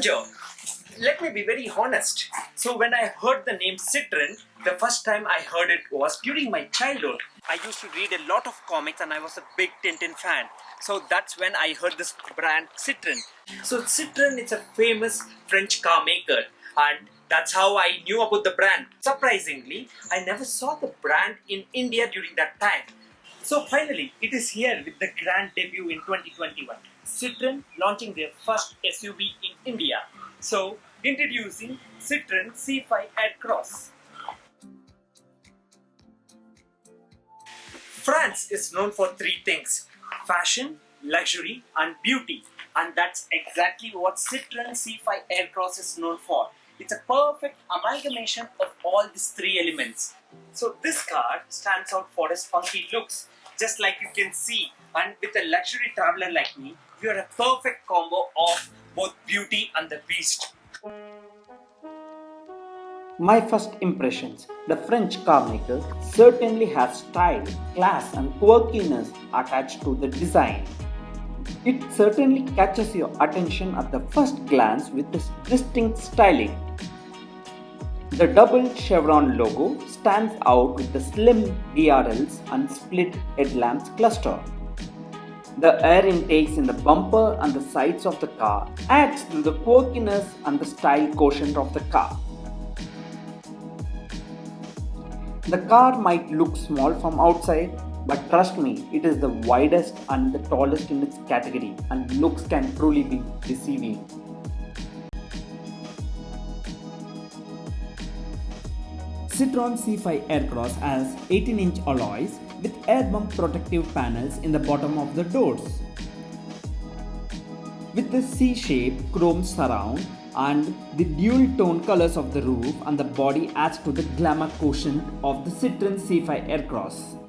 Bonjour. Let me be very honest. So when I heard the name Citroën, the first time I heard it was during my childhood. I used to read a lot of comics and I was a big Tintin fan. So that's when I heard this brand Citroën. So Citroën is a famous French car maker and that's how I knew about the brand. Surprisingly, I never saw the brand in India during that time. So finally, it is here with the grand debut in 2021. Citroën launching their first SUV in India. So, introducing Citroën C5 Aircross. France is known for three things: fashion, luxury and beauty. And that's exactly what Citroën C5 Aircross is known for. It's a perfect amalgamation of all these three elements. So this car stands out for its funky looks, just like you can see. And with a luxury traveler like me, you are a perfect combo of both beauty and the beast. My first impressions. The French car maker certainly has style, class and quirkiness attached to the design. It certainly catches your attention at the first glance with this distinct styling. The double chevron logo stands out with the slim DRLs and split headlamps cluster. The air intakes in the bumper and the sides of the car adds to the quirkiness and the style quotient of the car. The car might look small from outside, but trust me, it is the widest and the tallest in its category, and looks can truly be deceiving. Citroën C5 Aircross has 18-inch alloys with air bump protective panels in the bottom of the doors. With the C-shaped chrome surround and the dual tone colors of the roof and the body adds to the glamour quotient of the Citroën C5 Aircross.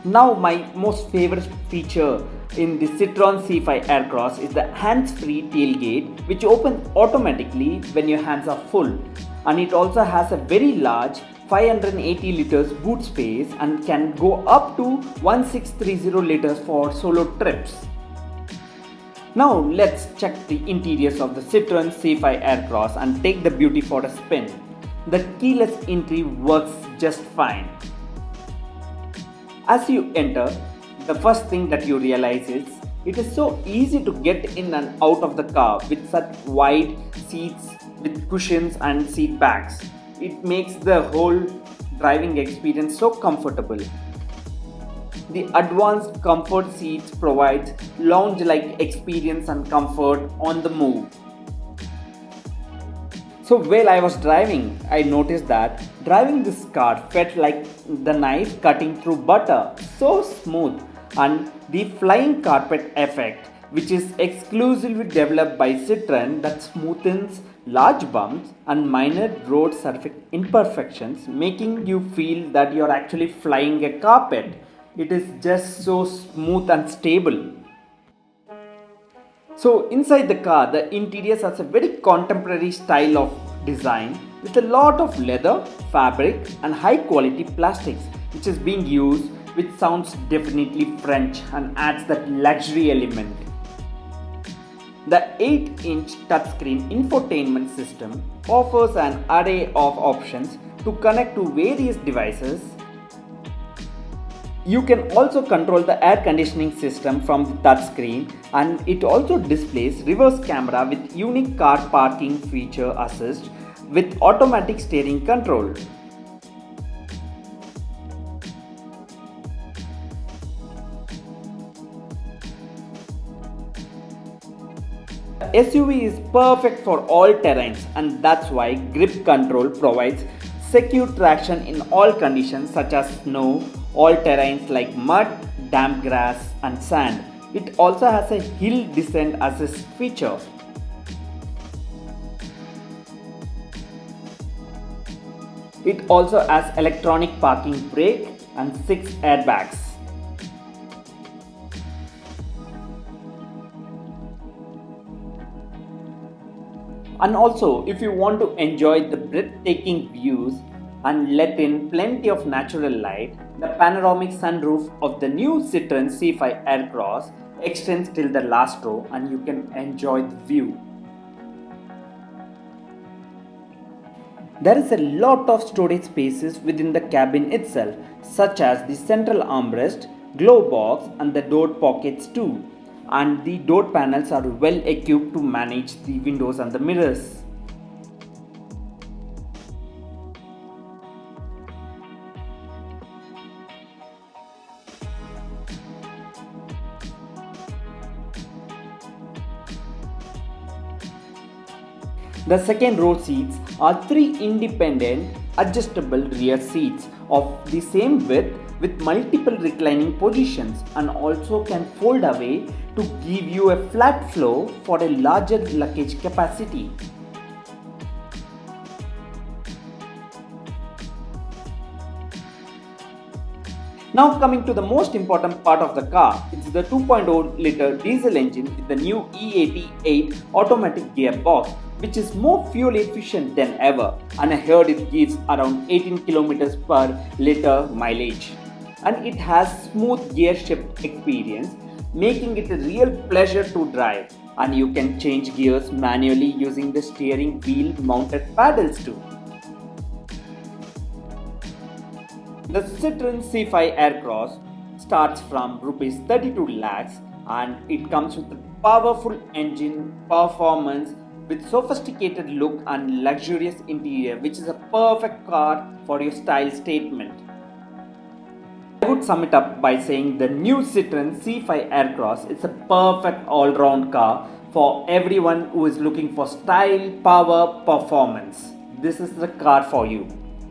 Now my most favorite feature in the Citroën C5 Aircross is the hands-free tailgate, which opens automatically when your hands are full, and it also has a very large 580 liters boot space and can go up to 1630 liters for solo trips. Now let's check the interiors of the Citroën C5 Aircross and take the beauty for a spin. The keyless entry works just fine. As you enter, the first thing that you realize is it is so easy to get in and out of the car with such wide seats with cushions and seat backs. It makes the whole driving experience so comfortable. The advanced comfort seats provide lounge-like experience and comfort on the move. So while I was driving, I noticed that driving this car felt like the knife cutting through butter, so smooth, and the flying carpet effect, which is exclusively developed by Citroën, that smoothens large bumps and minor road surface imperfections, making you feel that you are actually flying a carpet. It is just so smooth and stable. So inside the car, the interiors has a very contemporary style of design with a lot of leather, fabric and high quality plastics, which is being used, which sounds definitely French and adds that luxury element. The 8-inch touchscreen infotainment system offers an array of options to connect to various devices. You can also control the air conditioning system from the touchscreen, and it also displays reverse camera with unique car parking feature assist with automatic steering control. The SUV is perfect for all terrains, and that's why grip control provides secure traction in all conditions such as snow, all terrains like mud, damp grass and sand. It also has a hill descent assist feature. It also has electronic parking brake and 6 airbags. And also, if you want to enjoy the breathtaking views, and let in plenty of natural light, the panoramic sunroof of the new Citroën C5 Aircross extends till the last row and you can enjoy the view. There is a lot of storage spaces within the cabin itself, such as the central armrest, glove box and the door pockets too. And the door panels are well equipped to manage the windows and the mirrors. The second row seats are 3 independent adjustable rear seats of the same width with multiple reclining positions and also can fold away to give you a flat floor for a larger luggage capacity. Now coming to the most important part of the car, it's the 2.0 liter diesel engine with the new E88 automatic gearbox, which is more fuel efficient than ever, and I heard it gives around 18 km per liter mileage. And it has smooth gear shift experience, making it a real pleasure to drive, and you can change gears manually using the steering wheel mounted paddles too. The Citroën C5 Aircross starts from Rs 32 lakhs and it comes with a powerful engine, performance with sophisticated look and luxurious interior, which is a perfect car for your style statement. I would sum it up by saying the new Citroën C5 Aircross is a perfect all-round car for everyone who is looking for style, power, performance. This is the car for you.